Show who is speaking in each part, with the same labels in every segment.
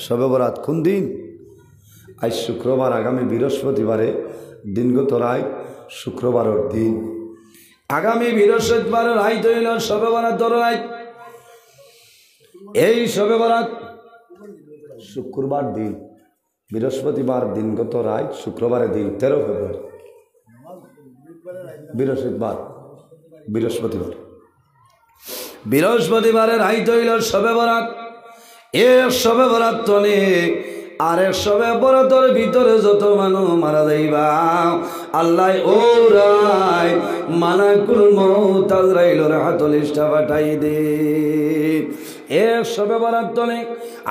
Speaker 1: শবে বরাত কোন দিন? আজ শুক্রবার, আগামী বৃহস্পতিবারে দিনগত রায় শুক্রবারের দিন। আগামী বৃহস্পতিবারের রাত হইল শবে বরাতের রাত। এই শবে বরাত শুক্রবার দিন, বৃহস্পতিবার দিনগত রায় শুক্রবারের দিন 13 ফেব্রুয়ারি। বৃহস্পতিবারের রাত হইল শবে বরাত। এ শবে বরাত তনে আর এক শবে বরাতের ভিতরে যত মানুষ মারা যাইবা আল্লাহ ওরাই মালাকুল মউত আজরাইলের হাতল ইস্টা পাঠাই দে। এক শবে বরাত তনে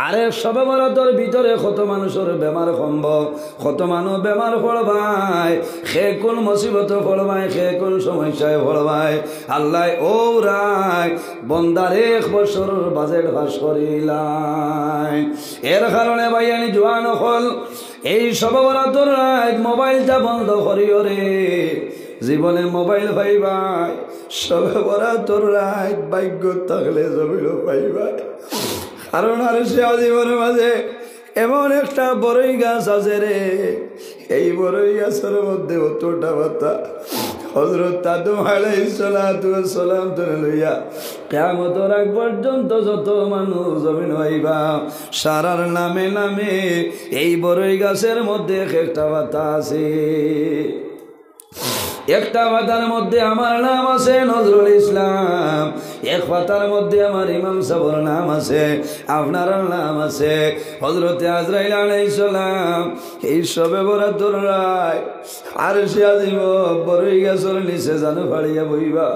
Speaker 1: আর এক শবে বরাতের ভিতরে কত মানুষের বেমার সম্ভব, কত মানুষ বেমার পড়বাই, সে কোন মুসিবত পড়বাই, সে কোন সমস্যায় পড়বাই আল্লাহ ওরাই বন্দার 1 বছরের বাজেট ভাস করিলাই। এর কারণে ভাইয়ানি জোয়ান হল এই শবে বরাতের রাত মোবাইলটা বন্ধ করিও রে। জীবনে মোবাইল পাইবাই, শবে বরাতের রাত ভাগ্য থাকলে জমিল পাইবাই। কারণ আর সে জীবনের মাঝে এমন একটা বড়ই গাছ আছে রে, এই বড়ই গাছের মধ্যে অতটা পাতা হযরত আদম আলাইহিস সালাতু ওয়াস সালাম ধরে লইয়া কিয়ামতের আগ পর্যন্ত যত মানুষ জমিন হইবা সারার নামে নামে এই বড়ই গাছের মধ্যে একটা পাতা আছে। একটা পাতার মধ্যে আমার নাম আছে নজরুল ইসলাম, এক পাতার মধ্যে আমার ইমাম সাহেবের নাম আছে, আপনার নাম আছে হযরতে আজরাইল আলাইহিস সালাম। এই শবে বরাতের রাত আরশে আজিম বড়ই গাছের নিচে জানো ফাড়িয়া বইবা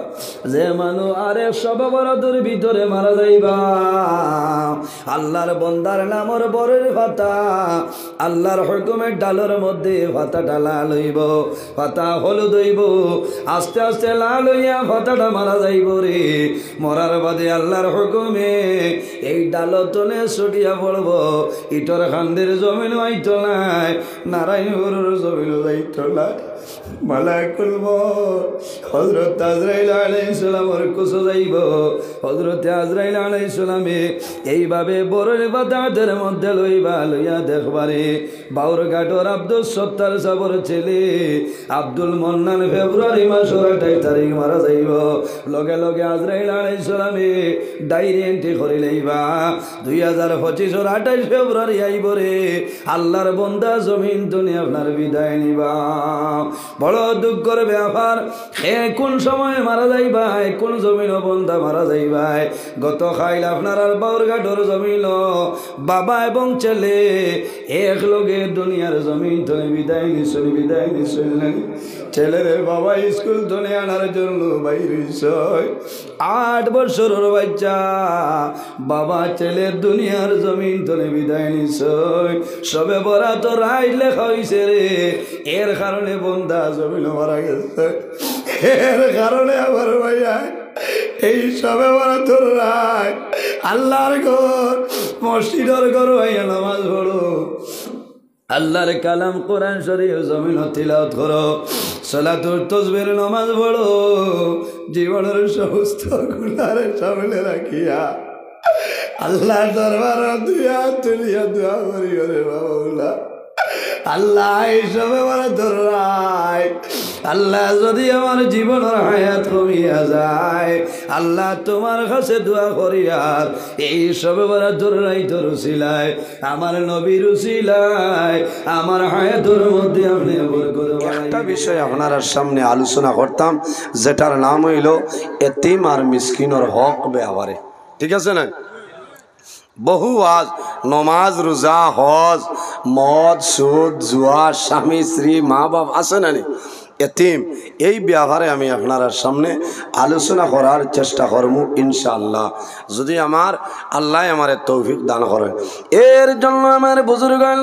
Speaker 1: যে মানুষ আরে শবে বরাতের ভিতরে মারা যাইবা আল্লাহর বন্দার নামর বড়ের পাতা আল্লাহর হুকুমের ডালের মধ্যে পাতাটা লাল হইব, পাতা হলুদ হইব, আস্তে আস্তে লাল হইয়া পাতাটা মারা যাইব রে। মরার বাদে আল্লাহর হুকুমে এই ডাল তলে ছুটিয়া পড়ব, ইটর খান্দের জমিন হইত নাই, নারায়ণপুরের জমিন যাইত নাই। মালাকুল মউত হযরত আজরাইল আলাইহিস সালামের কাছে যাইব। হযরত আজরাইল আলাইহিস সালামে এইভাবে বড়ের পাতাদের মধ্যে লইয়া দেখবারে বাউরঘাটর আব্দুল সত্তার সাবর ছেলে আব্দুল মন্নান ফেব্রুয়ারি মাসের 28 তারিখ মারা যাইব। লগে লগে আজরাইল আলাইহিস সালামে ডায়েরি এন্ট্রি করে লইবা 2025 28 ফেব্রুয়ারি আইব রে। আল্লাহর বান্দা জমিন দুনিয়া আপনার বিদায় নিবা। বড় দুঃখের ব্যাপার, সে কোন সময় মারা যাইবাই, কোন জমিন বন্ধা মারা যাইবাই। গত খাইল আপনার আর বাউরঘাটর জমিন বাবা এবং ছেলে এক লগে দুনিয়ার জমিন ধরে বিদায় নিছিলেন। ছেলের বাবা স্কুল ধরে আনার জন্য বাইরে 8 বছরের বাচ্চা বাবা ছেলের দুনিয়ার জমিন ধরে বিদায় নিছয়। সবে বরাত রাত লেখা হইছে রে, এর কারণে বন্ধা জমিন মারা গেছে। এর কারণে আমার ভাইয়া এই সবে বরাতের রাত আল্লাহর ঘর মসজিদের ঘর ভাইয়া নামাজ পড়ো, আল্লাহর কালাম কোরআন শরীফ জমিন তিলাওয়াত করো, সালাতুত তাসবিহ নামাজ পড়ো। জীবনের সমস্ত গুনাহ সামনে রাখিয়া আল্লাহর দরবারে দুয়া তুলিয়া দোয়া করি রে বাবা। আল্লাহ এই সবে বরাতের রাত আল্লাহ যদি আমার জীবনের হায়াত কমিয়া যায় আল্লাহ তোমার কাছে দোয়া করি আর এই সবে বরাতের রাতের উসিলায় আমার নবীর উসিলায় আমার হায়াতের মধ্যে আপনি একটা বিষয় আপনার সামনে আলোচনা করতাম, যেটার নাম হইল এতিম আর মিসকিনের হক ব্যবহারে। ঠিক আছে না? বহু আজ নমাজ রোজা হজ মদ সুদ জুয়া স্বামী স্ত্রী মা বাপ আছে না এতিম, এই ব্যাপারে আমি আপনার সামনে আলোচনা করার চেষ্টা করব ইনশাআল্লাহ, যদি আমার আল্লাহ আমার তৌফিক দান করেন। এর জন্য আমার বুজুর্গান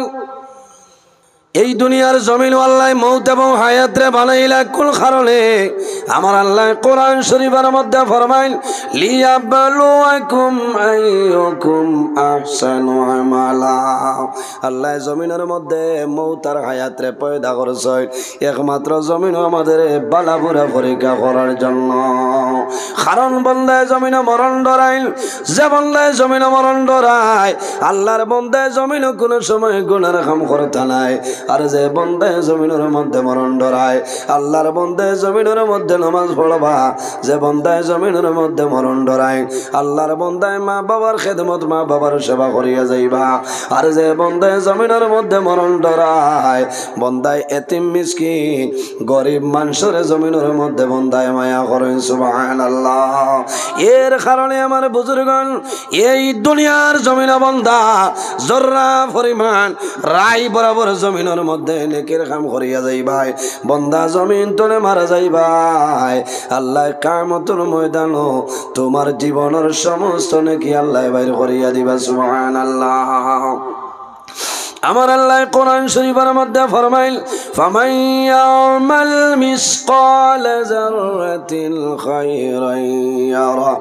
Speaker 1: এই দুনিয়ার জমিন আল্লাহ মৌত এবং হায়াত রে বানাইলা কোন কারণে? আমার আল্লাহ কোরআন শরীফের মধ্যে ফরমাইল লিয়াবলুয়াকুম আইয়ুকুম আহসানু আমালা। আল্লাহ জমিনের মধ্যে মৌত আর হায়াত রে পয়দা করছে একমাত্র জমিন আমাদের বালাপুরা পরীক্ষা করার জন্য। কারণ বন্দায় জমিনে মরণ ডরাইল, যে বন্দায় জমিনে মরণ ডরায় আল্লাহর বন্দায় জমিনে কোনো সময় গুনার কাম করতে নাই। আর যে বন্দায় জমিনের মধ্যে মরণ ডরায় আল্লাহর বন্দায় জমিনের মধ্যে নামাজ পড়বা, যে বন্দায় জমিনের মধ্যে মরণ ডরায় আল্লাহর বন্দায় মা বাবার খেদমত মা বাবার সেবা করিয়া যাইবা। আর যে বন্দায় জমিনের মধ্যে মরণ ডরায় বন্দায় এতিম মিসকিন গরিব মানুষের জমিনের মধ্যে বন্দায় মায়া করেন। সুবহানাল্লাহ। এর কারণে আমার বুজুর্গণ এই দুনিয়ার জমিন বন্দা জর্রা পরিমাণ রাই বরাবর জমিনের মধ্যে নেকের কাম করিয়া যাইবাই, বন্দা জমিন তলে মারা যাইবাই। আল্লাহ কিয়ামতের ময়দানও তোমার জীবনের সমস্ত নেকি আল্লাহ বাইর করিয়া দিবা। সুবহানাল্লাহ। আমার আল্লাহ কোরআন শরীফের মধ্যে ফরমাইল ফামান ইয়ামাল মিসকালা যাররাতিন খায়রান ইয়ারা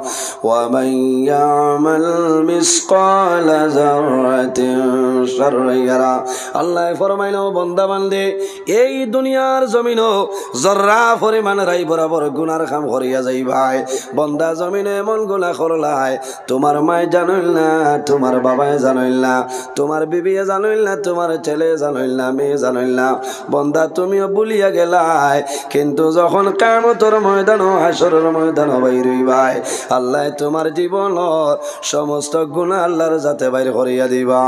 Speaker 1: ওয়া মান ইয়ামাল মিসকালা যাররাতিন শাররান ইয়ারা। আল্লাহ ফরমাইল বান্দা বান্দে এই দুনিয়ার জমিনও জর্রা পরিমাণ রাই বরাবর গুনার কাম করিয়া যাইবাই। বান্দা জমিনে এমন গুনাহ করলাই তোমার মায় জানইল না, তোমার বাবায় জানইল না, তোমার বিবিয়ে জানইল না, তোমার ছেলে জানইল না, মেয়ে জানইল না, বন্দা তুমিও ভুলিয়া গেলাই। কিন্তু যখন কিয়ামতের ময়দান হাসরের ময়দান বাইর হইবাই আল্লাহ তোমার জীবনের সমস্ত গুনাহ আল্লাহর যাতে বাইর করিয়া দিবা।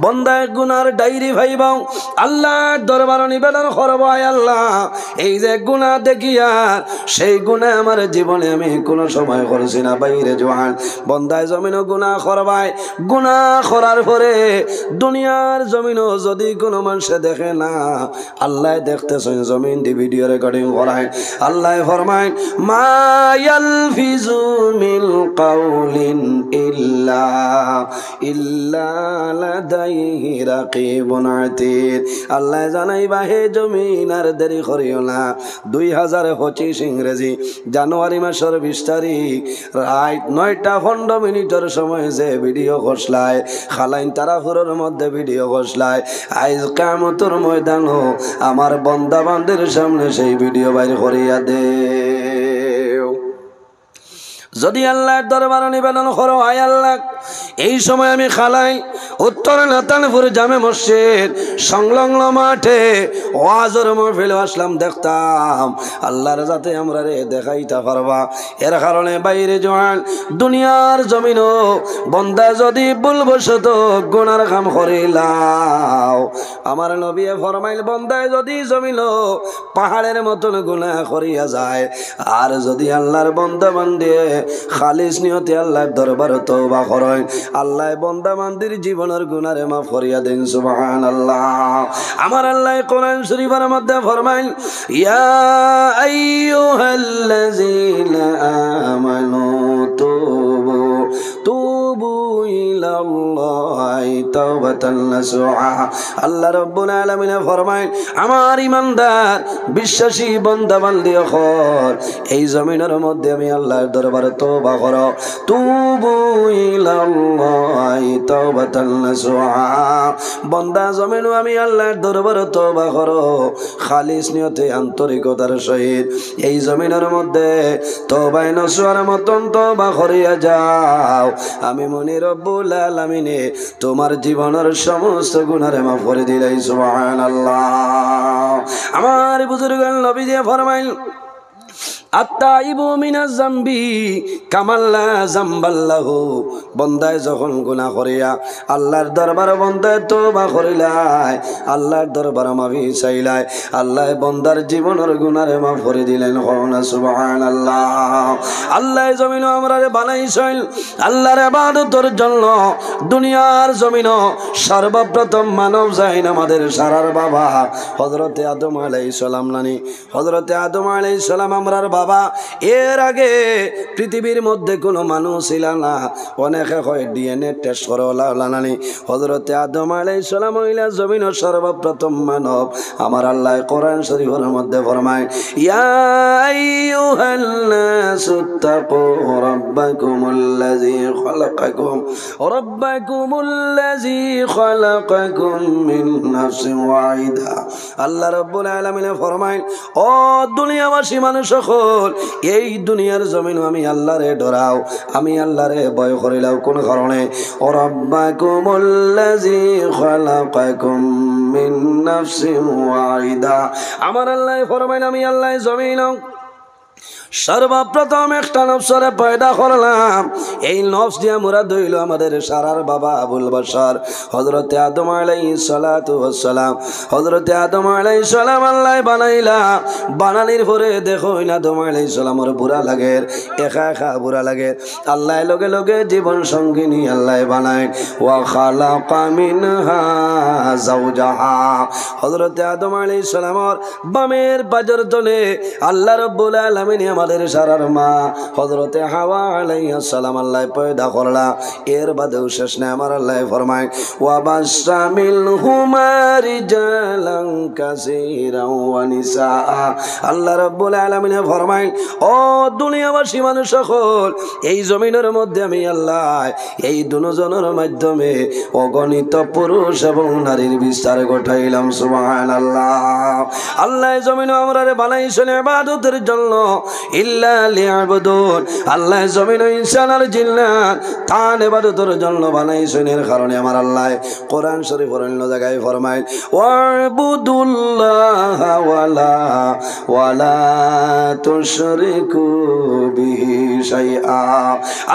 Speaker 1: বন্দায় গুনার ডায়েরি ভাইবাও আল্লাহর দরবারে নিবেদন করব, আয় আল্লাহ এই যে গুনাহ দেখিয়া সেই গুনাহ আমার জীবনে আমি কোনো সময় করেছি না বাইরে জোয়ান। বন্দায় জমিনও গুনাহ করবাই, গুনাহ করার পরে দুনিয়ার জমিনও যদি কোনো মানুষে দেখে না আল্লাহ দেখতেছেন জমিন দি ভিডিও রেকর্ডিং করায়। আল্লাহ ফরমায় মা ইয়ালফিজু মিন কাউলিন ইল্লা লাদাইহি রাকিবুন আতীদ। আল্লাহ জানাইবা হে জমিন আর দেরি করিও না। 2025 ইংরেজি জানুয়ারি মাসের 20 তারিখ রাত 9:15 সময় যে ভিডিও ঘোষলায় খালাইন তারাপুরের মধ্যে ভিডিও ঘোষলায় আজ কিয়ামতের ময়দানও আমার বান্দা বান্দির সামনে সেই ভিডিও বাইর করিয়া দে। যদি আল্লাহর দরবারে নিবেদন করো আয় আল্লাহ এই সময় আমি খালাই উত্তর নাতানপুর জামে মসজিদ সংলগ্ন মাঠে ওয়াজের মাহফিলে আসলাম, দেখতাম আল্লাহর যাতে আমরা রে দেখাইতে পারবা। এর কারণে বাইরে জোয়ান দুনিয়ার জমিনও বন্দা যদি ভুলবশত গুনার কাম করিলাও আমার নবী ফরমাইল বন্দায় যদি জমিনও পাহাড়ের মতন গুনাহ করিয়া যায় আর যদি আল্লাহর বান্দা বান্দে খালিস নিয়তে আল্লাহর দরবারে তওবা করেন আল্লাহ বান্দা বান্দির জীবনের গুনারে মাফ করিয়া দেন। সুবহানাল্লাহ। আমার আল্লাহ কোরআন শরীফের মধ্যে ফরমাইল ইয়া আইয়ুহাল্লাযীনা আমানু তুবু ইলাল্লাহি তাওবাতান নাসুহা। আল্লাহ রাব্বুল আলামিন ফরমাইল আমার ঈমানদার বিশ্বাসী বান্দা বান্দি হল এই জমিনের মধ্যে আমি আল্লাহর দরবারে তওবা করো, তুবু ইলাল্লাহি তাওবাতান নাসুহা। বান্দা জমিনও আমি আল্লাহর দরবারে তওবা করো খালিস নিয়তে আন্তরিকতার সহিত এই জমিনের মধ্যে তওবায়ে নসুহার মতন তওবা করিয়া যাও। আমি মনি রব্বুল আলামিনে তোমার জীবনের সমস্ত গুনারে মাফ করে দিলাই। সুবহানাল্লাহ। আমার বুজুর্গ নবী যে ফরমাইল আত্তাইবু মিনাজ যামবি কামাল্লা যামবাল্লাহু। বন্দায় যখন গুনাহ করিয়া আল্লাহর দরবারে বন্দায় তওবা করিলাই আল্লাহর দরবারে মাফি চাইলাই আল্লাহ বন্দার জীবনের গুনারে মাফ করে দিলেন। হনা সুবহানাল্লাহ। আল্লাহ জমিন আমরারে বানাইছেন আল্লাহর ইবাদতের জন্য। দুনিয়ার জমিন সর্বপ্রথম মানব জাইন আমাদের সারার বাবা হযরতে আদম আলাইহিস সালাম নানি হযরতে আদম আলাইহিস সালাম আমরার বাবা এর আগে পৃথিবীর মধ্যে কোনো মানুষ ছিল না অনেকে হয় ডিএনএ টেস্ট করে লানানি হযরতে আদম আলাইহিস সালাম হইলা জমিনের সর্বপ্রথম মানব আমার আল্লাহ কোরআন শরীফের মধ্যে ফরমায় ইয়া আইয়ুহান নাসু তাকু রাব্বাকুমুল্লাযী খালাকাকুম মিন নাফসিন ওয়াহিদা আল্লাহ রাব্বুল আলামিন ফরমায় ও দুনিয়াবাসী মানুষ সকল এই দুনিয়ার জমিন আমি আল্লাহরে ডরাও আমি আল্লাহরে ভয় করিলাও কোন কারণে ও রাব্বাকুমুল্লাযী খালাকাকুম মিন নাফসিন ওয়াহিদা আমার আল্লাহ ফরমায় আমি আল্লাহ জমিন সর্বপ্রথম একটা নফসরে পয়দা করলাম এই নফস দিয়ে মোরা দইল আমাদের সারার বাবা আবুল বাশার হযরতে আদম আলাইহিস সালাতু ওয়াস সালাম হযরতে আদম আলাইহিস সালাম আল্লাহ বানাইলা বানানির পরে দেখো না আদম আলাইহিস সালামের বুড়া লাগে একা একা বুড়া লাগে আল্লাহ লগে লগে জীবন সঙ্গিনী আল্লাহ বানায় ওয়া খালাকা মিনহা যাওজাহা হযরতে আদম আলাইহিস সালামের বামের বাজর তলে আল্লাহ রাব্বুল আলামিন আমাদের সারার মা হযরতে হাওয়া আলাইহিস সালাম আল্লাহ পয়দা করলা এর বাদেও শেষ না আমার আল্লাহ ফরমায় ওয়া বাশামিল হুমা রিজালান কাসীরা ওয়া নিসা আল্লাহ রাব্বুল আলামিন ফরমায় ও দুনিয়াবাসী মানুষ সকল এই জমিনের মধ্যে আমি আল্লাহ এই দুজনের মাধ্যমে অগণিত পুরুষ এবং নারীর বিস্তার ঘটাইলাম সুবহানাল্লাহ আল্লাহ জমিনে আমরারে বানাইছেন ইবাদতের জন্য ইল্লা লিয়াবুদুন আল্লাহ জমিন ইনসান আর জিন্নাত তার ইবাদতের জন্য বানাইছেন এর কারণে আমার আল্লাহ কোরআন শরীফের অন্য জায়গায় ফরমায় ওয়াবুদুল্লাহ ওয়ালা তুশরিকু বিহি শাইআ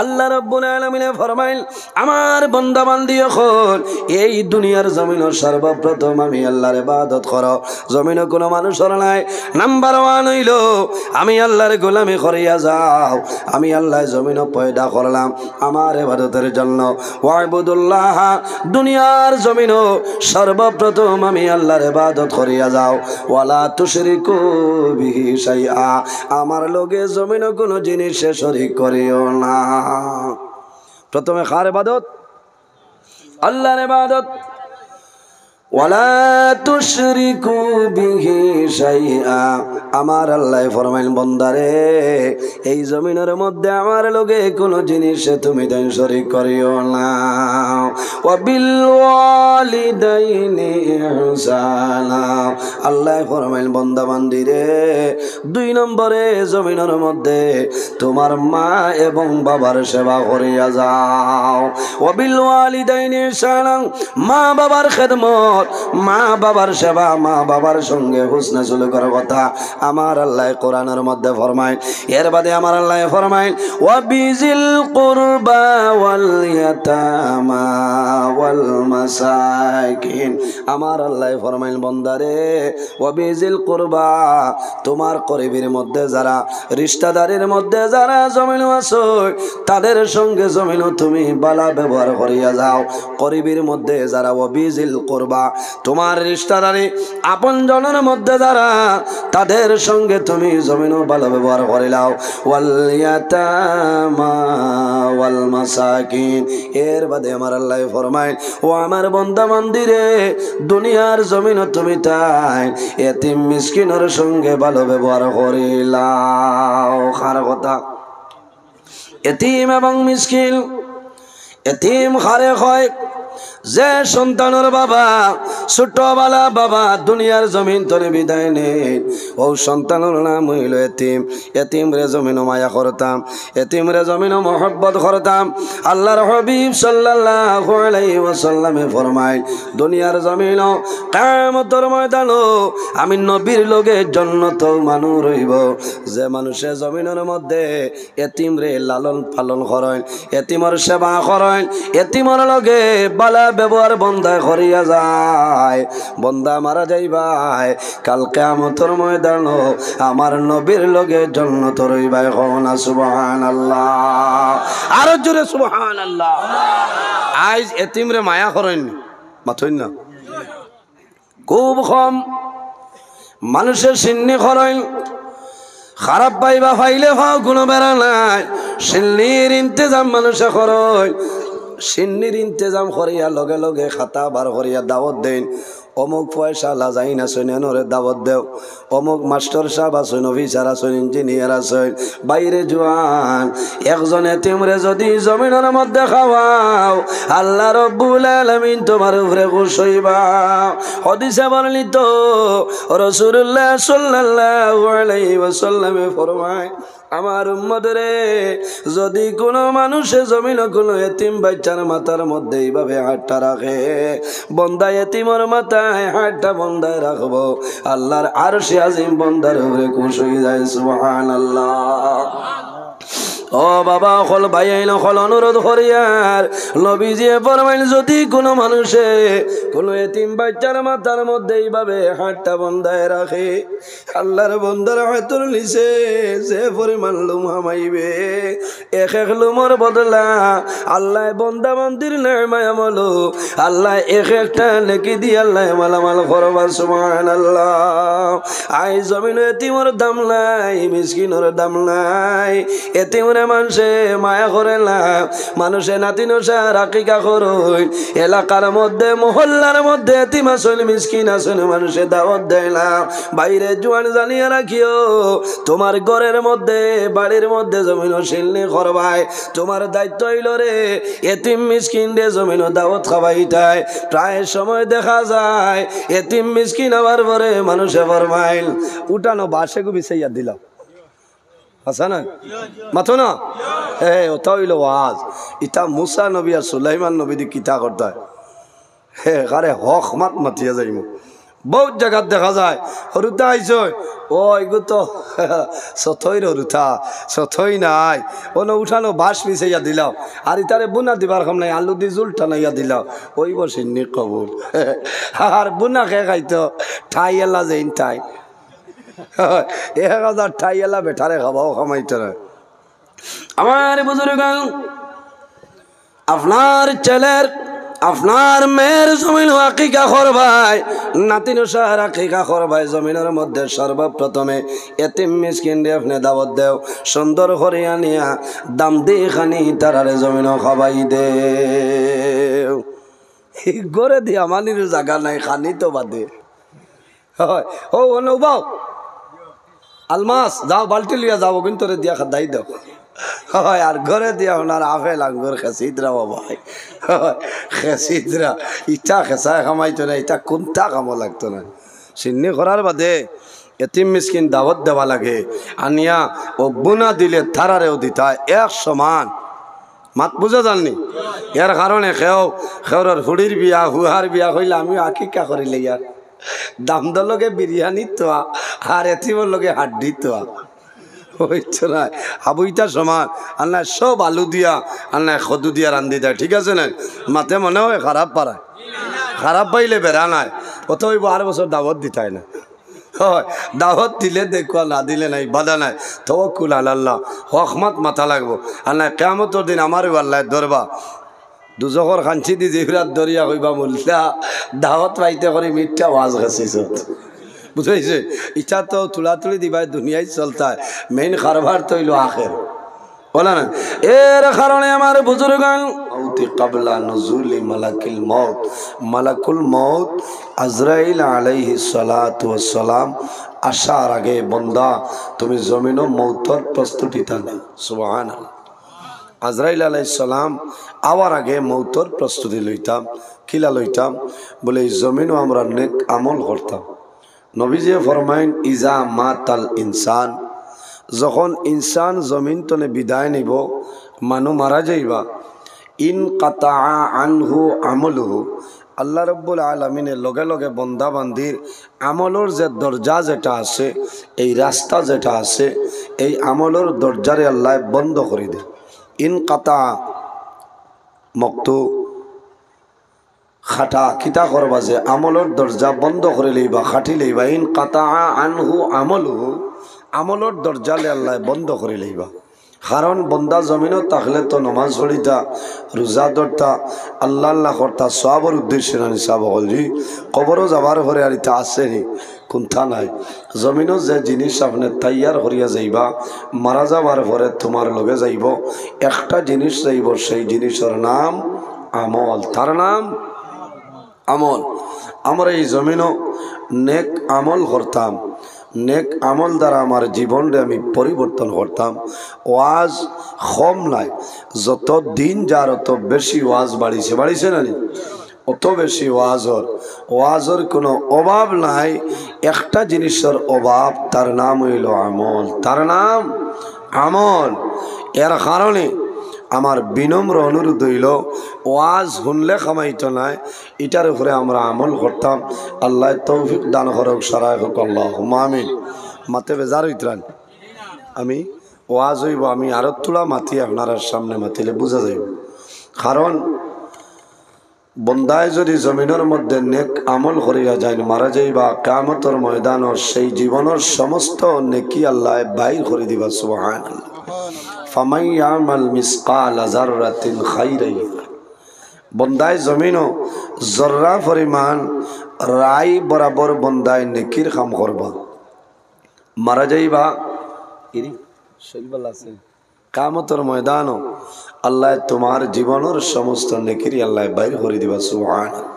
Speaker 1: আল্লাহ রাব্বুল আলামিন ফরমায় আমার বান্দা বান্দি হল এই দুনিয়ার জমিনের সর্বপ্রথম আমি আল্লাহর ইবাদত করো জমিনে কোনো মানুষ নাই নাম্বার 1 হইল আমি আল্লাহর গোলামি করিয়া যাও আমি আল্লাহ জমিন পয়দা করলাম আমার ইবাদতের জন্য ওয়াবুদুল্লাহ দুনিয়ার জমিন সর্বপ্রথম আমি আল্লাহর ইবাদত করিয়া যাও ওয়ালা তুশরিকু বিহি শাইআ আমার লগে জমিন কোনো জিনিস শরীক করিও না প্রথমে কার ইবাদত আল্লাহর ইবাদত ওয়ালা তুশরিকু বিহি শাইআ আমার আল্লাহ ফরমাইল বান্দারে এই জমিনের মধ্যে আমার লগে কোনো জিনিস তুমি দেন শরীক করিও না ওয়া বিল ওয়ালিদাইনি ইহসানা আল্লাহ ফরমাইল বান্দা বান্দিরে 2 নম্বরে জমিনের মধ্যে তোমার মা এবং বাবার সেবা করিয়া যাও ওয়া বিল ওয়ালিদাইনি ইহসানা মা বাবার খেদমত মা বাবার সেবা মা বাবার সঙ্গে হুসনে সুলুক করার কথা আমার আল্লাহ কোরআনের মধ্যে ফরমায় এর বাদে আমার আল্লাহ ফরমায় ওয়া বিজিল কুরবা ওয়াল ইয়াতামা ওয়াল মাসাকিন আমার আল্লাহ ফরমাইল বান্দারে ওয়া বিজিল কুরবা তোমার করিবের মধ্যে যারা রিশতাদারের মধ্যে যারা জমিন আছে তাদের সঙ্গে জমিন তুমি ভালো ব্যবহার করিয়া যাও করিবের মধ্যে যারা ওয়া বিজিল কুরবা তোমার রিশতাদারি আপন জনের মধ্যে যারা তাদের সঙ্গে তুমি জমিনও ভালো ব্যবহার করে নাও ওয়াল ইয়াতামা ওয়াল মাসাকিন এর বাদে আমার আল্লাহ ফরমায় ও আমার বান্দা বান্দিরে দুনিয়ার জমিন তুমি তাই এতিম মিসকিনের সঙ্গে ভালো ব্যবহার করে নাও কার কথা এতিম এবং মিসকিন এতিম খারে হয় যে সন্তানের বাবা ছোটবেলা বাবা দুনিয়ার জমিন তরে বিদায় নেই ও সন্তানের নাম হইল এতিম এতিম রে জমিন মায়া করতাম এতিম রে জমিন মহব্বত করতাম আল্লাহর হাবিব সাল্লাল্লাহু আলাইহি ওয়াসাল্লামে ফরমায় দুনিয়ার জমিন কিয়ামতের ময়দানে আমি নবীর লগে জান্নাত মানুষ রইব যে মানুষে জমিনের মধ্যে এতিম রে লালন পালন করেন এতিমর সেবা করেন এতিমর লগে বালা ব্যবহার বন্ধা করিয়া যায় বন্ধা মারা যাইবাই কাল কিয়ামতের ময়দান আমার নবীর লগে জান্নাত রইবাই কোনা সুবহানাল্লাহ আর জোরে সুবহানাল্লাহ আজ এতিম রে মায়া করেন মাথইন না খুব কম মানুষের সিন্নি করেন খারাপ পাইবা ফাইলে ফাও কোনো বেড়া নাই সিন্নির ইন্তজাম মানুষে করয় সিন্নির ইন্তজাম করিয়া লগে লগে খাতা বার করিয়া দাওয়াত দেন অমুক পয়সা লাজাই না শুনেনরে দাওয়াত দেও অমুক মাস্টার সাহেব আছেন অফিসার আছেন ইঞ্জিনিয়ার আছেন বাইরে জোয়ান একজন এতিমরে যদি জমিনের মধ্যে খাওয়াও আল্লাহ রব্বুল আলামিন তোমার উপরে খুশি হইবা হাদিসে বর্ণিত রাসূলুল্লাহ সাল্লাল্লাহু আলাইহি ওয়াসাল্লামে ফরমায় আমার উম্মতরে যদি কোনো মানুষে জমিন কোনো এতিম বাচ্চার মাথার মধ্যে এইভাবে হাতটা রাখে বন্দা এতিমর মাথায় হাতটা বন্দায় রাখবো আল্লাহর আরশে আজিম বন্দার উপরে খুশি হয়ে যায় সুবহানাল্লাহ ও বাবা হল ভাই হল অনুরোধ করিয়ার নবীজি ফরমাইল যদি কোনো মানুষে কোনো এতিম বাচ্চার মাথার মধ্যে এইভাবে হাতটা বন্ধায় রাখে আল্লাহর বন্দার হাতের নিচে যে পরিমাণ লুম হামাইবে এক এক লুমর বদলা আল্লাহ বন্দা মন্দির নেমায় আমলো আল্লাহ এক একটা নেকি দিয়ে আল্লাহ মালামাল করবা সুবহানাল্লাহ আই জমিন এতিমর দাম নাই মিসকিনের দাম নাই এতিমরে মানুষে মায়া করে না মানুষে নাতি নসা রাকিকা করই এলাকার মধ্যে মহল্লার মধ্যে এতিম আসল মিসকিন আসল মানুষে দাওয়াত দেয় না বাইরে জোয়ান জানিয়ে রাখিও তোমার ঘরের মধ্যে বাড়ির মধ্যে জমিন শিলনি করবাই তোমার দায়িত্ব হইল রে এতিম মিসকিন রে জমিন দাওয়াত খাওয়াইতাই প্রায় সময় দেখা যায় এতিম মিসকিন আবার পরে মানুষে ফরমাইল উঠানো বাসে গু বিছাইয়া দিলাম আচ্ছা না মাথো না ওটা হইল ওয়াজ ইটা মুসা নবী আর সুলাইমান নবী দি কিতা করতে কারে হক মাত মাতিয়া যাইম বহুত জায়গাত দেখা যায় হরুতা আইস ও এগু তো সথই হরুথা সথই নাই ওনো উঠানো বাস মিশাইয়া দিলাও আর ইতারে বুনা দিবার খাম নাই আলু দি জুল টানাইয়া দিলাও ওই বসিনি কবুল আর বুনা খেয়ে খাইতো ঠাই এলা যেইন ঠাই 1000 ঠাই এলা বেঠারে খাবাও খামাইতে না আমার বুজুর্গ আপনার ছেলের আপনার মেয়ের জমিন আকিকা করবাই নাতিন সার আকিকা করবাই জমিনের মধ্যে সর্বপ্রথমে এতিম মিসকিন রে আপনি দাওয়াত দেও সুন্দর করে আনিয়া দাম দিয়ে খানি তারারে জমিন খাবাই দে গড়ে দিয়া মানির জায়গা নাই খানি তো বাদে হয় ও অনুবাও আলমাস যাও বালতি লিয়া যাবো কিন্তু দিয়া খাদাই দাও হয় আর ঘরে দিয়া ওনার আপেল আঙ্গুর খেসিদরা ভাই খেসিদরা ইটা খেসায় খামাইতো না ইটা কোনটা কামো লাগতো না সিন্নি করার বাদে এতিম মিসকিন দাওয়াত দেওয়া লাগে আনিয়া ও বুনা দিলে থারারেও দিতা এক সমান মাত বুঝা জাননি এর কারণে খেওর হুড়ির বিয়া হুহার বিয়া হইলে আমি আকিকা করিলে ইয়ার দাম দলকে বিরিয়ানি তো আর এতিমর লগে হাড্ডি তো হইতো না হাবুইটা সমান আর না সব আলু দিয়া আর না খদু দিয়া রান্ধি দেয় ঠিক আছে না মাতে মনে হয় খারাপ পারায় খারাপ পাইলে বেড়া নাই কত হইব 8 বছর দাওয়াত দিতাই না হয় দাওয়াত দিলে দেখো না দিলে নাই বাধা নাই তাওয়াক্কুল আলাল্লাহ হকমত মাথা লাগবো আর না কিয়ামতের দিন আমার আল্লাহ ধরবা দুজখর খাঞ্চি দি জিহরাত দরিয়া কইবা মুল্লা দাওয়াত পাইতে করে মিথ্যা ওয়াজ খাসিস বুঝাইছে ইচ্ছা তো তুলাতুলি দিবাই দুনিয়ায় চলতা মেইন কারবার তো হইল আখের বলা না এর কারণে আমার বুজুর্গ আউতি ক্বাবলা নুজুলি মালাকুল মউত মালাকুল মউত আজরাইল আলাইহিস সালাতু ওয়াস সালাম আসার আগে বান্দা তুমি জমিন ও মউতর প্রস্তুতি থানা সুবহানাল্লাহ আজরাইল আলাইহিস সালাম আওয়ার আগে মউতর প্রস্তুতি লইতাম কিলা লইতাম বলে জমিন ও আমরা নেক আমল করতাম নবীজি ফরমাইন ইজা মাতাল ইনসান যখন ইনসান জমিন তনে বিদায় নিব মানু মারা যাইবা ইন কাতা আনহু আমলুহু আল্লাহ রব্বুল আলামিনের লগে লগে বন্দা বান্দির আমলর যে দরজা যেটা আছে এই রাস্তা যেটা আছে এই আমলর দরজারে আল্লাহ বন্ধ করে দেয় ইন কাতা মক্তু খাটা কিতা করবা যে আমলর দরজা বন্ধ করে লইবা খাটি লইবা ইন কাতা আনহু আমলুহু আমলর দরজালে আল্লাহ বন্ধ করে লইবা
Speaker 2: কারণ বন্দা জমিনও থাকলে তো নমাজ পড়িতা রোজা ধরতা আল্লাহ আল্লাহ করতা সবর উদ্দেশ্যে না নিসাব হলজি কবরও যাবার পরে আর ইটা আসেনি কোনটা নাই জমিনও যে জিনিস আপনি তৈয়ার করিয়া যাইবা মারা যাবার পরে তোমার লগে যাইব একটা জিনিস যাইব সেই জিনিসের নাম আমল তার নাম আমল আমরা এই জমিনও নেক আমল করতাম নেক আমল দ্বারা আমার জীবনটা আমি পরিবর্তন করতাম ওয়াজ কম নাই যত দিন যার অত বেশি ওয়াজ বাড়িছে না অত বেশি ওয়াজর কোনো অভাব নাই একটা জিনিসের অভাব তার নাম হইল আমল তার নাম আমল এর কারণে আমার বিনম্র অনুরোধ হইল ওয়াজ শুনলে খামাইতো নাই এটার উপরে আমরা আমল করতাম আল্লাহ তৌফিক দান করুক সারাই হোক আল্লাহ আমিন মাতে বেজার হইতরান আমি ওয়াজ হইব আমি আরো তোলা মাতি আপনার সামনে মাতিলে বোঝা যাইব কারণ বন্দায় যদি জমিনের মধ্যে নেক আমল করিয়া যায় মারা যাইবা কিয়ামতের ময়দানের সেই জীবনের সমস্ত নেকি আল্লাহ বাইর করে দিবা সুবহানাল্লাহ ফামান ইয়ামাল মিসকাল যাররাতিন খাইরান বন্দায় জমিনও জর্রা পরিমাণ রাই বরাবর বন্দায় নেকির কাম করবা মারা যাইবা ইরি শৈলবাল আছে কিয়ামতের ময়দানও আল্লাহ তোমার জীবনের সমস্ত নেকির আল্লাহ বাইর করে দিবা সুবহানাল্লাহ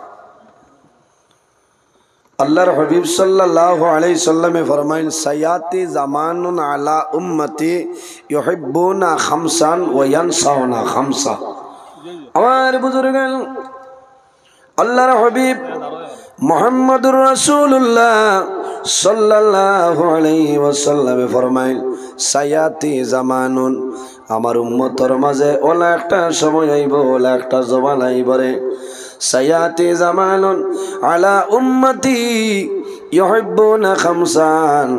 Speaker 2: আল্লাহর হাবিব সাল্লাল্লাহু আলাইহি সাল্লামে ফরমাইন সায়াতি জামানুন আলা উম্মতি ইউহিব্বুনা খামসান ওয়া ইয়ানসাউনা খামসা আমার বুজুর্গান আল্লাহর হাবিব মুহাম্মদুর রাসূলুল্লাহ সাল্লাল্লাহু আলাইহি ওয়াসাল্লামে ফরমাইন সায়াতি জামানুন আমার উম্মতের মাঝে ওলা একটা সময় আইব ওলা একটা জবান আইব রে সায়াতি জামানুন আলা উম্মতি ইউহিব্বুনা খামসান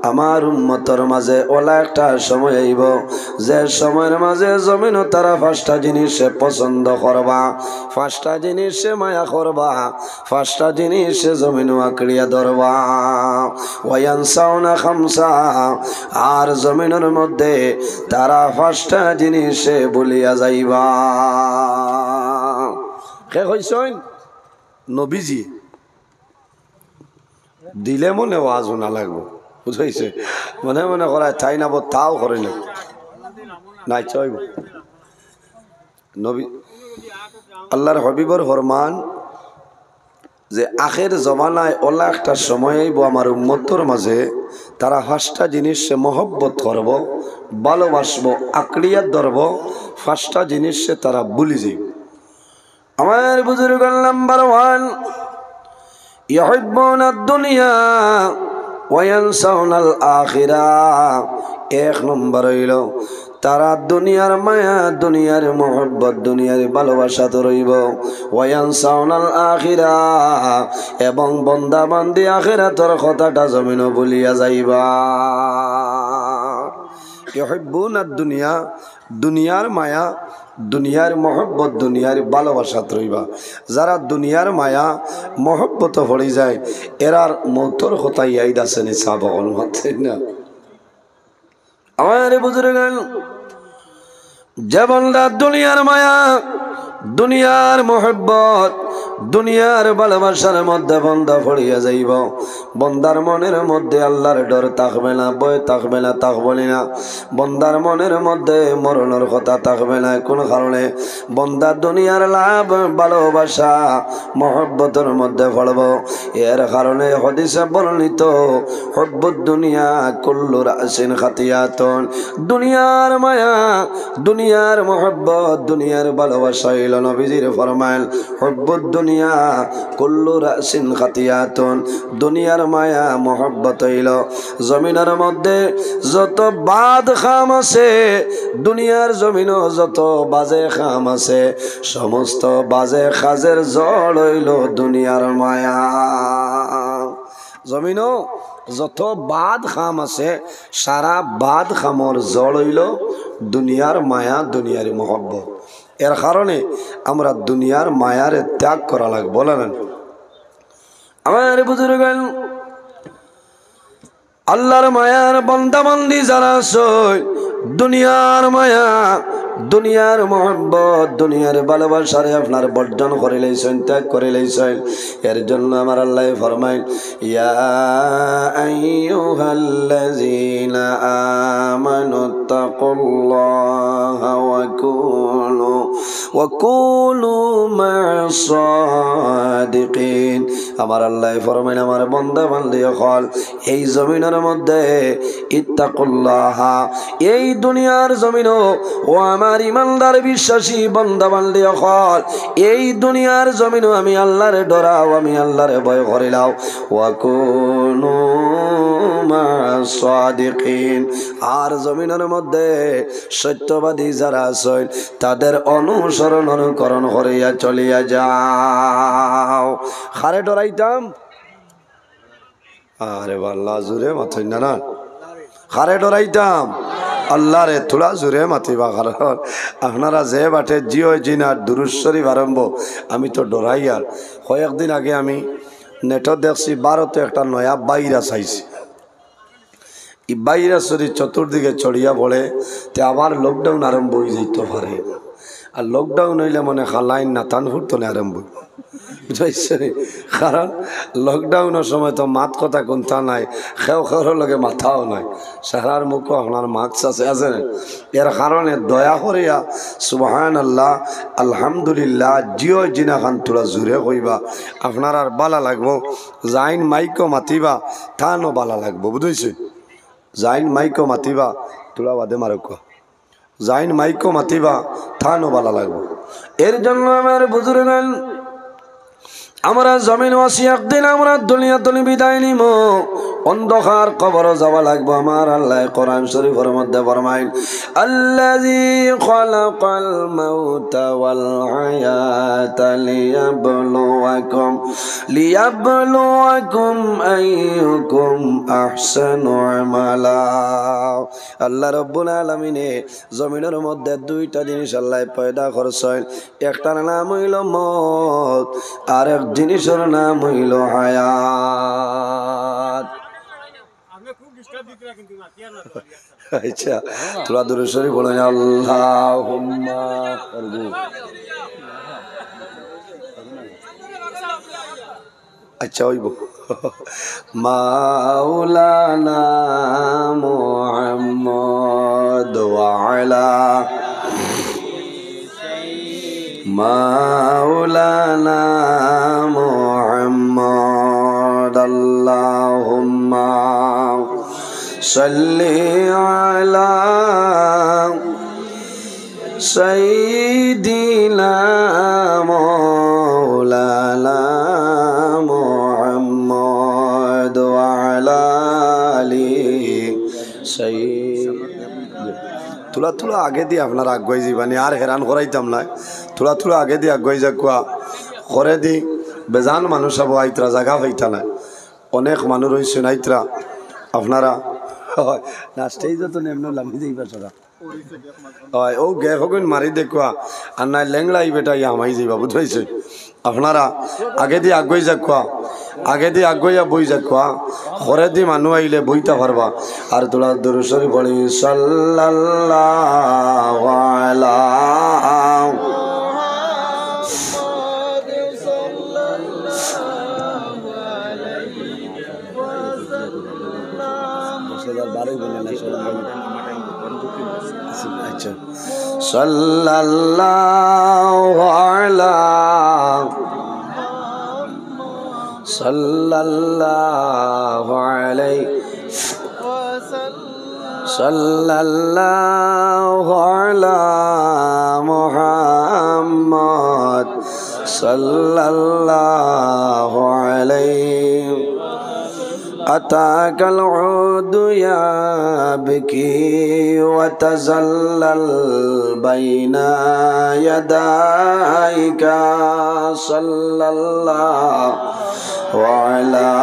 Speaker 2: আমার উম্মতের মাঝে ওলা একটা সময় আইব যে সময়ের মাঝে জমিনও তারা পাঁচটা জিনিস পছন্দ করবা পাঁচটা জিনিস মায়া করবা পাঁচটা জিনিস জমিনও আঁকড়িয়া ধরবা ওয়ায়ানসাউনা খামসা আর জমিনের মধ্যে তারা পাঁচটা জিনিস ভুলিয়া যাইবা কে কইছেন নবীজি দিলে মনে ওয়াজ না লাগবো বুঝাইছে মনে মনে করায় তাই না তাও করে না নাই চাইব নবী আল্লাহর হাবিবর ফরমান যে আখের জমানায় ওলা একটা সময় আইব আমার উম্মতর মাঝে তারা পাঁচটা জিনিস মহব্বত করব ভালোবাসবো আঁকড়িয়া ধরব পাঁচটা জিনিস তারা ভুলি যাইব আমার বুজুর্গ নাম্বার 1 ইউহিব্বুনা দুনিয়া ওয়া ইয়ানসাউনাল আখিরাহ এক নম্বর হইল তারা দুনিয়ার মায়া দুনিয়ার মোহব্বত দুনিয়ার ভালোবাসা তো রইব ওয়া ইয়ানসাউনাল আখিরাহ এবং বান্দা বান্দি আখিরাতের কথাটা জমিনও ভুলিয়া যাইবা ইউহিব্বুনা দুনিয়া দুনিয়ার মায়া দুনিয়ার মোহব্বত দুনিয়ার ভালোবাসা রইবা যারা দুনিয়ার মায়া মোহব্বত পড়ে যায় এরার মৌতর কথা ইয়াদ আছে নি সাবল মাত্র না আমার বুজুর্গান যেমনটা দুনিয়ার মায়া দুনিয়ার মোহব্বত দুনিয়ার ভালোবাসার মধ্যে বন্ধা পড়িয়া যাইব বন্দার মনের মধ্যে আল্লাহর ডর থাকবে না ভয় থাকবে না থাকবে না বন্দার মনের মধ্যে মরণের কথা থাকবে না কোন কারণে বন্দা দুনিয়ার লাভ ভালোবাসা মোহব্বতের মধ্যে পড়ব এর কারণে হাদিসে বর্ণিত হুব্বুদ দুনিয়া কুল্লু রাসিন খাতিয়াতুন দুনিয়ার মায়া দুনিয়ার মোহব্বত দুনিয়ার ভালোবাসা হইল নবীজির ফরমান হুব্বুদ দুনিয়া কুল্লু রাসিন খাতিয়াতুন দুনিয়ার মায়া মোহব্বত হইল জমিনের মধ্যে যত বাদ খাম আছে দুনিয়ার জমিনও যত বাজে খাম আছে সমস্ত বাজে খাজের জল হইল দুনিয়ার মায়া জমিনও যত বাদ খাম আছে সারা বাদ খামর জল হইল দুনিয়ার মায়া দুনিয়ার মোহব্বত এর কারণে আমরা দুনিয়ার মায়ার ত্যাগ করা লাগবে বলেন আমার বুজুর্গান আল্লাহর মায়ার বান্দা বান্দি যারা আছে দুনিয়ার মায়া দুনিয়ার মোহব্বত দুনিয়ার ভালোবাসারে আপনার বর্জন করে লইছেন ত্যাগ করে লইছেন এর জন্য আমার আল্লাহ ফরমায় ইয়া আইয়ুহাল্লাযীনা আমানু তাকুল্লাহা ওয়া কুনু মা'আস সাদিকিন আমার আল্লাহ ফরমায় আমার বান্দা বান্দি হল এই জমিনের মধ্যে ইত্তাকুল্লাহা এই দুনিয়ার জমিন ও আমার ইমানদার বিশ্বাসী বান্দা বান্দি হল এই দুনিয়ার জমিন আমি আল্লাহরে ডরাও আমি আল্লাহরে ভয় করিলাও ওয়া কুনু মা'আস সাদিকিন আর জমিনের মধ্যে সত্যবাদী যারা আছেন তাদের অনুসরণ অনুকরণ করিয়া চলিয়া যাও খারে ডরাইতাম আরে আল্লাহ জুড়ে মাথই না খারে ডরাইতাম আল্লাহরে তোলা জুড়ে মাতিবা কারণ আপনারা যে বাটে জিও জিনার দুরূদ শরীফ আরম্ভ আমি তো ডরাই আর কয়েকদিন আগে আমি নেটত দেখছি ভারতে একটা নয়া বাইরা চাইছি এই বাইরা শরীর চতুর্দিকে চড়িয়া পড়ে তে আবার লকডাউন আরম্ভ হয়ে যাইতে পারে আর লকডাউন হইলে মনে খালাইন না তান ফুটতনে আরম্ভ বুঝাইছে কারণ লকডাউনের সময় তো মাত কথা কোনটা নাই খেও খেওর লগে মাথাও নাই সারার মুখও আপনার মাস্ক আছে এর কারণে দয়া করিয়া সুবহানাল্লাহ আলহামদুলিল্লাহ জিও জিনা খান তোরা জুড়ে কইবা আপনার আর বালা লাগবো জাইন মাইকো মাতিবা থানো বালা লাগবো বুঝাইছে জাইন মাইকো মাতিবা তোলা বাদে মারক জাইন মাইকো মাতিবা থানো বালা লাগবো এর জন্য আমার বুজুর্গান আমরা জমিন ওয়াসি একদিন আমরা দুনিয়া তুলি বিদায় নিব অন্ধকার কবর যাওয়া লাগবে আমার আল্লাহ কোরআন শরীফের মধ্যে ফরমাইল আল্লাযী খালাকাল মাউতা ওয়াল হায়াতা লিয়াবলুয়াকুম আইয়ুকুম আহসানু আমালা আল্লাহ রাব্বুল আলামিনে জমিনের মধ্যে দুইটা জিনিস আল্লাহ পয়দা করছেন একটার নাম হইল মওত আর এক জিনিসের নাম হইল হায়াত আচ্ছা তোরা দুরূদ শরীফ পড়ো আল্লাহুম্মা আচ্ছা হইব মাওলানা মুহাম্মদ ওয়া আলা মাওলানা মুহাম্মদ আল্লাহুম্মা সাল্লি আলা সাইয়্যিদিনা মাওলানা মুহাম্মদ ওয়া আলা আলিহি তুলা তুলা আগে দিয়ে আপনার আগুয়াই যাবানি আর হেরান করাইতাম না তুলা তুলা আগে দিয়ে আগুয়াই যাকুয়া করে দি বেজান মানুষ আবো আইতরা জায়গা পাইতা না অনেক মানুষ রয়েছে আইতরা আপনারা হয় নাচতেই যত এমনি লামি যাইবা সরা হয় ও গে হগুন মারি দেখুয়া আর নাই লেংলাই বেটা ইয়া আমাই যাইবা বুঝাইছে আপনারা আগে দিয়ে আগুয়াই যাকুয়া আগে দিয়ে আগুয়া বই যাকুয়া ঘরে দিয়ে মানুষ আইলে বইটা পারবা আর তোলা দুরূদ শরীফ পড়ি সাল্লাল্লাহু আলা সাল্লাল্লাহু আলা সাল্লাল্লাহু আলাইহি সাল্লাল্লাহু আলা মুহাম্মদ সাল্লাল্লাহু আলাইহি أتاك العود يبكي وتزلل بين يديك صلى الله على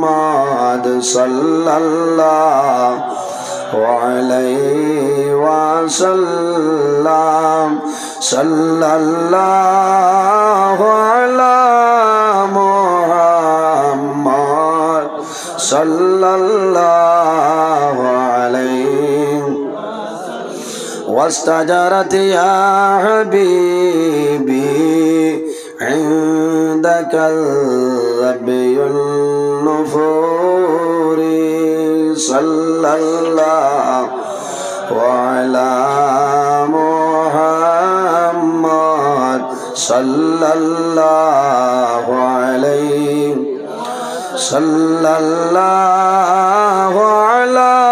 Speaker 2: محمد صلى الله عليه وسلم صلى الله على محمد صلى الله واستجرت يا حبيبي عندك الربي النفور صلى الله على محمد صلى الله عليه صلى الله على